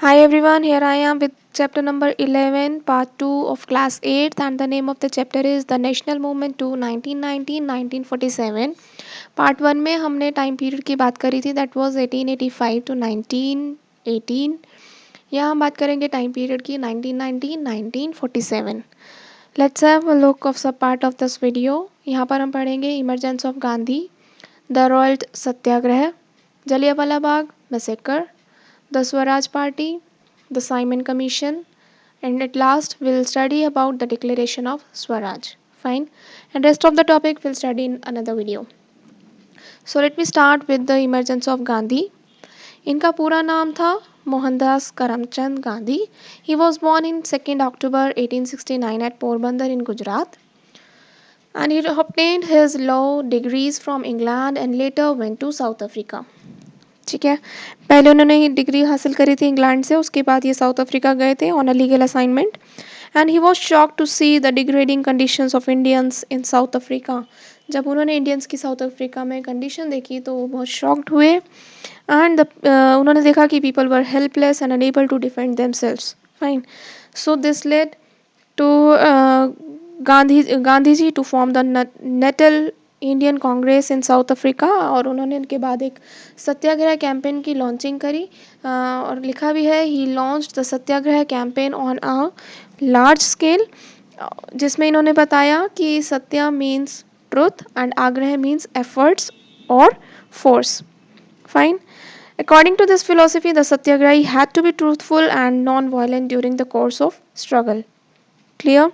Hi everyone, here I am with chapter number 11, part 2 of class 8th, and the name of the chapter is The National Movement to 1919-1947. Part 1 में हमने time period की बात करी थी, that was 1885 to 1918. यहाँ हम बात करेंगे टाइम पीरियड की 1919-1947. Let's have a look of some part of this video. यहाँ पर हम पढ़ेंगे emergence of Gandhi, the royal Satyagraha, Jallianwala Bagh massacre, the Swaraj Party, the Simon Commission, and at last we'll study about the declaration of Swaraj. Fine. And rest of the topic we'll study in another video. So let me start with the emergence of Gandhi. इनका पूरा नाम था Mohandas Karamchand Gandhi. He was born in 2nd October 1869 at Porbandar in Gujarat. And he obtained his law degrees from England and later went to South Africa. ठीक है, पहले उन्होंने degree हासिल करी थी इंग्लैंड से, उसके बाद ये साउथ अफ्रीका गए थे on a legal assignment. And he was shock to see the degrading conditions of Indians in South Africa. जब उन्होंने इंडियंस की साउथ अफ्रीका में कंडीशन देखी तो वो बहुत शॉक्ड हुए. एंड उन्होंने देखा कि people were helpless and unable to defend themselves. Fine. So this led to Gandhi ji to form the Natal Indian Congress in South Africa. और उन्होंने इनके बाद एक सत्याग्रह कैंपेन की लॉन्चिंग करी. और लिखा भी है he launched the satyagraha campaign on a large scale, जिसमें इन्होंने बताया कि satya means truth and agraha means efforts और force. Fine. According to this philosophy, the satyagrahi had to be truthful and non-violent during the course of struggle. Clear?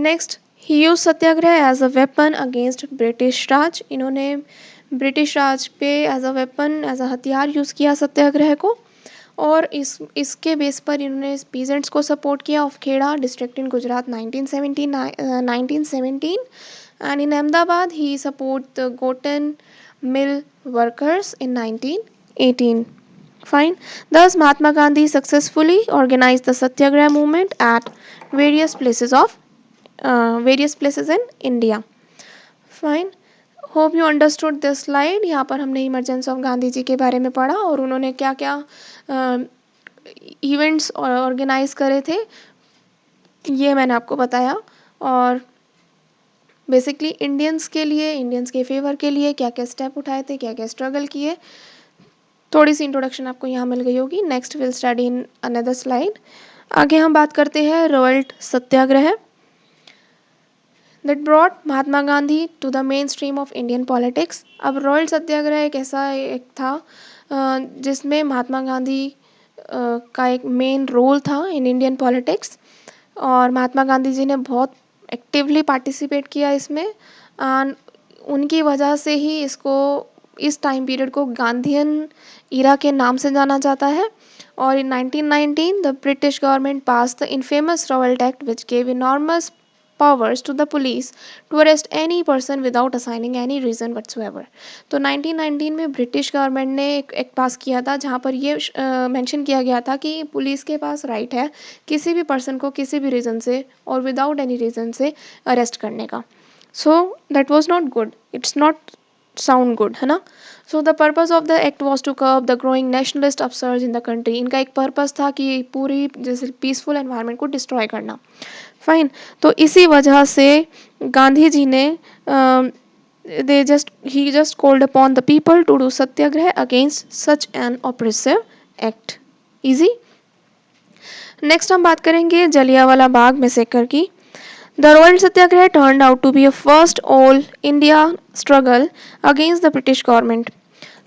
Next, he used satyagraha as a weapon against British Raj. इन्होंने British Raj पे as a weapon, as a hathiyar use किया सत्याग्रह को. और इसके base पर इन्होंने peasants को support किया of Kheda district in Gujarat 1917. And in Ahmedabad he support the cotton mill workers in 1918. Fine. Thus, Mahatma Gandhi successfully organized the Satyagraha movement at various places in India. Fine. Hope you understood this slide. यहाँ पर हमने emergence of Gandhi ji के बारे में पढ़ा और उन्होंने क्या क्या इवेंट्स ऑर्गेनाइज करे थे ये मैंने आपको बताया. और बेसिकली इंडियंस के फेवर के लिए क्या क्या स्टेप उठाए थे, क्या क्या स्ट्रगल किए, थोड़ी सी इंट्रोडक्शन आपको यहाँ मिल गई होगी. Next will study in another slide. आगे हम बात करते हैं revolt satyagraha that brought Mahatma Gandhi to the mainstream of Indian politics. अब रॉयल सत्याग्रह एक ऐसा एक था जिसमें महात्मा गांधी का एक मेन रोल था इन इंडियन पॉलिटिक्स. और महात्मा गांधी जी ने बहुत एक्टिवली पार्टिसिपेट किया इसमें. एंड उनकी वजह से ही इस टाइम पीरियड को गांधीयन इरा के नाम से जाना जाता है. और इन 1919 the British government pass the infamous revolt act which gave enormous powers to the police to arrest any person without assigning any reason whatsoever. तो 1919 में ब्रिटिश गवर्नमेंट ने एक एक्ट पास किया था जहाँ पर ये मेंशन किया गया था कि पुलिस के पास राइट है किसी भी पर्सन को किसी भी रीज़न से और विदाउट एनी रीज़न से अरेस्ट करने का. So that was not good, it's not sound good, है ना. So the purpose of the act was to curb the growing nationalist upsurge in the country. इनका एक पर्पज़ था कि पूरी जैसे पीसफुल एनवायरनमेंट को डिस्ट्रॉय करना. फाइन. तो इसी वजह से गांधी जी ने he just called upon the people to do Satyagraha against such an oppressive act. Easy. Next हम बात करेंगे जलियांवाला बाग मैसेकर की. The Royal Satyagraha turned out to be a first all India struggle against the British government.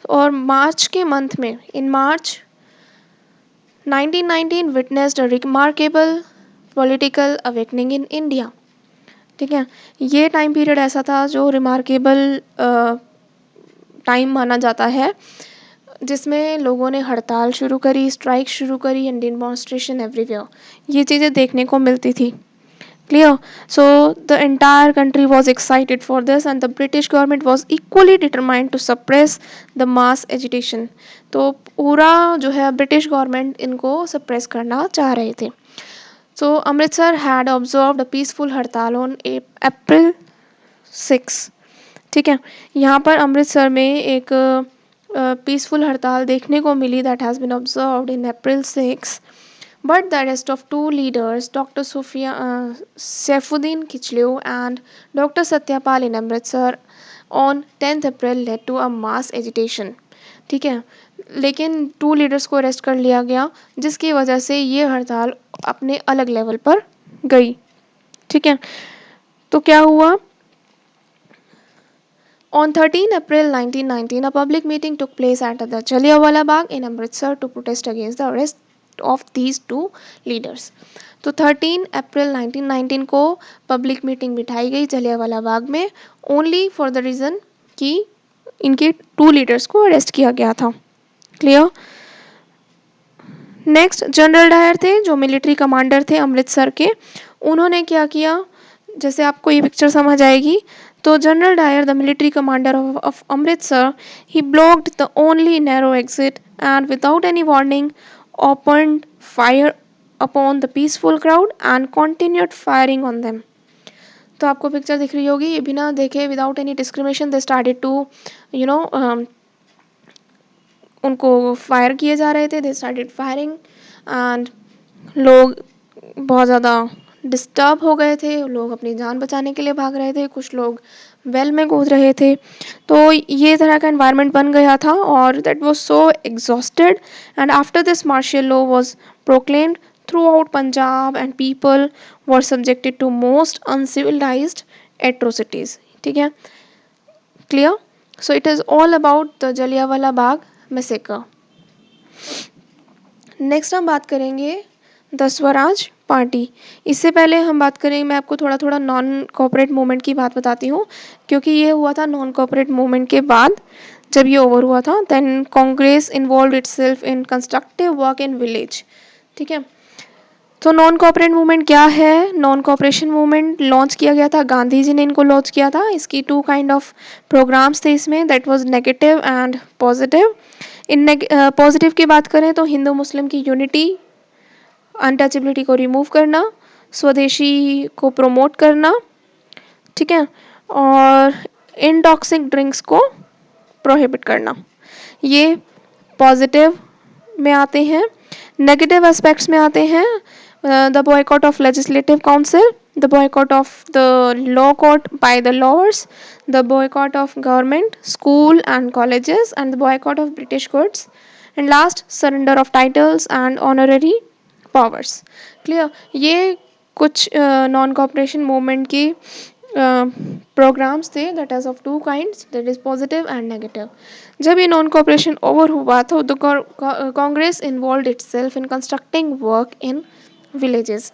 और मार्च के month में इन मार्च 1919 witnessed a remarkable political awakening in India. ठीक है, ये टाइम पीरियड ऐसा था जो रिमार्केबल टाइम माना जाता है जिसमें लोगों ने हड़ताल शुरू करी, स्ट्राइक शुरू करी एंड डेमोन्स्ट्रेशन एवरीवेयर. ये चीज़ें देखने को मिलती थी. Clear? So the entire country was excited for this and the British government was equally determined to suppress the mass agitation. तो पूरा जो है ब्रिटिश गवर्नमेंट इनको सप्रेस करना चाह रहे थे. So Amritsar had observed a peaceful हड़ताल on April 6. ठीक है, यहाँ पर अमृतसर में एक पीसफुल हड़ताल देखने को मिली that has been observed in April 6. But the arrest of two leaders, Dr. Saifuddin Kichlew and Dr. Satyapal in Amritsar on 10th April led to a mass agitation. ठीक है, लेकिन 2 लीडर्स को अरेस्ट कर लिया गया जिसकी वजह से ये हड़ताल अपने अलग लेवल पर गई. ठीक है, तो क्या हुआ? On 13 April 1919, a public meeting took place at the Jallianwala Bagh in Amritsar to protest against the arrest of these two leaders. तो 13 अप्रैल 1919 को पब्लिक मीटिंग बिठाई गई जलियांवाला बाग में ओनली फॉर द रीज़न कि इनके 2 लीडर्स को अरेस्ट किया गया था. क्लियर? नेक्स्ट जनरल डायर थे जो मिलिट्री कमांडर थे अमृतसर के. उन्होंने क्या किया, जैसे आपको ये पिक्चर समझ आएगी. तो General Dyer the military commander of Amritsar he blocked the only narrow exit and without any warning opened fire upon the peaceful crowd and continued firing on them. तो आपको पिक्चर दिख रही होगी, ये बिना देखे without any discrimination they started to उनको fire किए जा रहे थे. दे स्टार्टेड फायरिंग एंड लोग बहुत ज़्यादा डिस्टर्ब हो गए थे. लोग अपनी जान बचाने के लिए भाग रहे थे, कुछ लोग वेल में कूद रहे थे. तो ये तरह का एनवायरनमेंट बन गया था और that was so exhausted and after this martial law was proclaimed throughout Punjab and people were subjected to most uncivilised atrocities. ठीक है, clear? So it is all about the Jallianwala Bagh massacre. Next हम बात करेंगे the Swaraj party. इससे पहले हम बात करेंगे, मैं आपको थोड़ा थोड़ा नॉन कॉपरेट मूवमेंट की बात बताती हूँ क्योंकि ये हुआ था नॉन कॉपरेट मूवमेंट के बाद. जब ये ओवर हुआ था then Congress involve itself in constructive work in village. ठीक है, तो नॉन कॉपरेट मूवमेंट क्या है? नॉन कॉपरेशन मूवमेंट लॉन्च किया गया था, गांधी जी ने इनको लॉन्च किया था. इसकी 2 काइंड ऑफ प्रोग्राम्स थे इसमें, that was negative and positive. In positive की बात करें तो हिंदू मुस्लिम की यूनिटी, अनटचेबिलिटी को रिमूव करना, स्वदेशी को प्रमोट करना. ठीक है, और इनटॉक्सिक ड्रिंक्स को प्रोहिबिट करना. ये पॉजिटिव में आते हैं. नेगेटिव एस्पेक्ट्स में आते हैं the boycott of legislative council, the boycott of the law court by the lawyers, the boycott of government, school and colleges, and the boycott of British goods, and last surrender of titles and honorary powers. Clear? ये कुछ non cooperation movement की programs थे that is of 2 kinds, that is positive and negative. जब ये non cooperation over हुआ तो the Congress involve itself in constructing work in villages.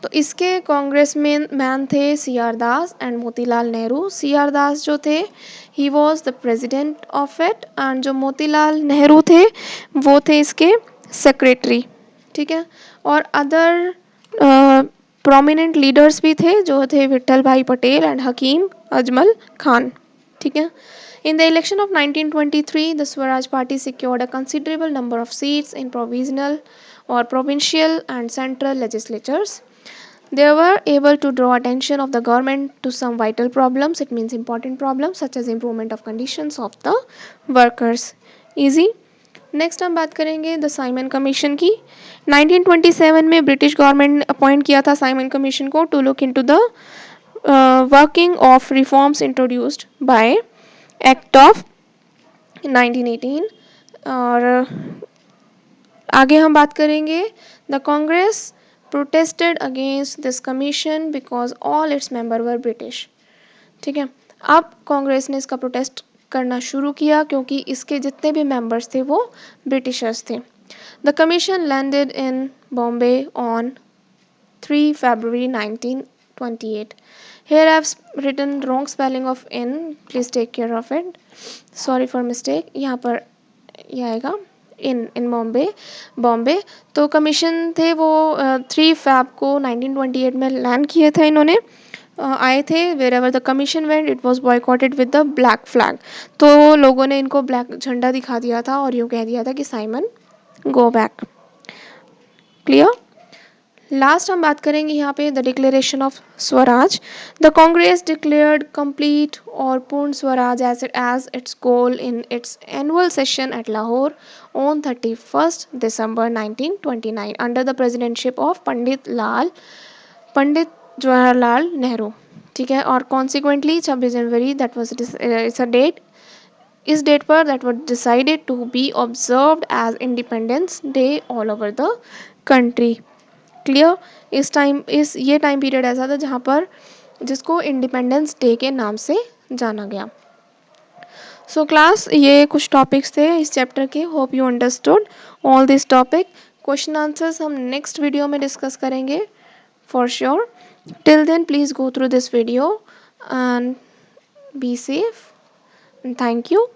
तो इसके कांग्रेस में मैन थे C R Das and Motilal Nehru. C R Das जो थे he was the president of it and जो मोतीलाल नेहरू थे वो थे इसके सेक्रेटरी. ठीक है, और अदर प्रोमिनेंट लीडर्स भी थे जो थे विट्ठल भाई पटेल एंड हकीम अजमल खान. ठीक है, in the election of 1923 the Swaraj Party secured a considerable number of seats in provisional or provincial and central legislatures. They were able to draw attention of the government to some vital problems, it means important problems such as improvement of conditions of the workers. Easy. Next हम बात करेंगे the Simon commission की. 1927 में British government ने appoint किया था Simon Commission को to look into the working of reforms introduced by act of 1918. और आगे हम बात करेंगे the Congress protested against this commission because all its member were British. ठीक है, अब कांग्रेस ने इसका प्रोटेस्ट करना शुरू किया क्योंकि इसके जितने भी मेंबर्स थे वो ब्रिटिशर्स थे. The commission landed in Bombay on 3 February 1928. Here I have written wrong spelling of in. Please take care of it. Sorry for mistake. यहाँ पर ये आएगा इन बॉम्बे. तो कमीशन थे वो 3 Feb को 1928 में लैंड किए थे इन्होंने. आए थे. Wherever the commission went it was boycotted with the black flag. तो लोगों ने इनको ब्लैक झंडा दिखा दिया था और यूँ कह दिया था कि Simon go back. Clear? Last हम बात करेंगे यहाँ पे the declaration of swaraj. The Congress declared complete और purna swaraj as its goal in its annual session at Lahore on 31 December 1929 under the presidentship of Pandit Jawaharlal Nehru. ठीक है, और consequently 26 January that was its a date, इस डेट पर that was decided to be observed as independence day all over the country. Clear. इस ये time period ऐसा था जहाँ पर जिसको इंडिपेंडेंस डे के नाम से जाना गया। सो क्लास, ये कुछ टॉपिक्स थे इस चैप्टर के। Hope you understood all this topic. Question answers हम नेक्स्ट वीडियो में डिस्कस करेंगे for sure. Till then please go through this video and be safe. Thank you.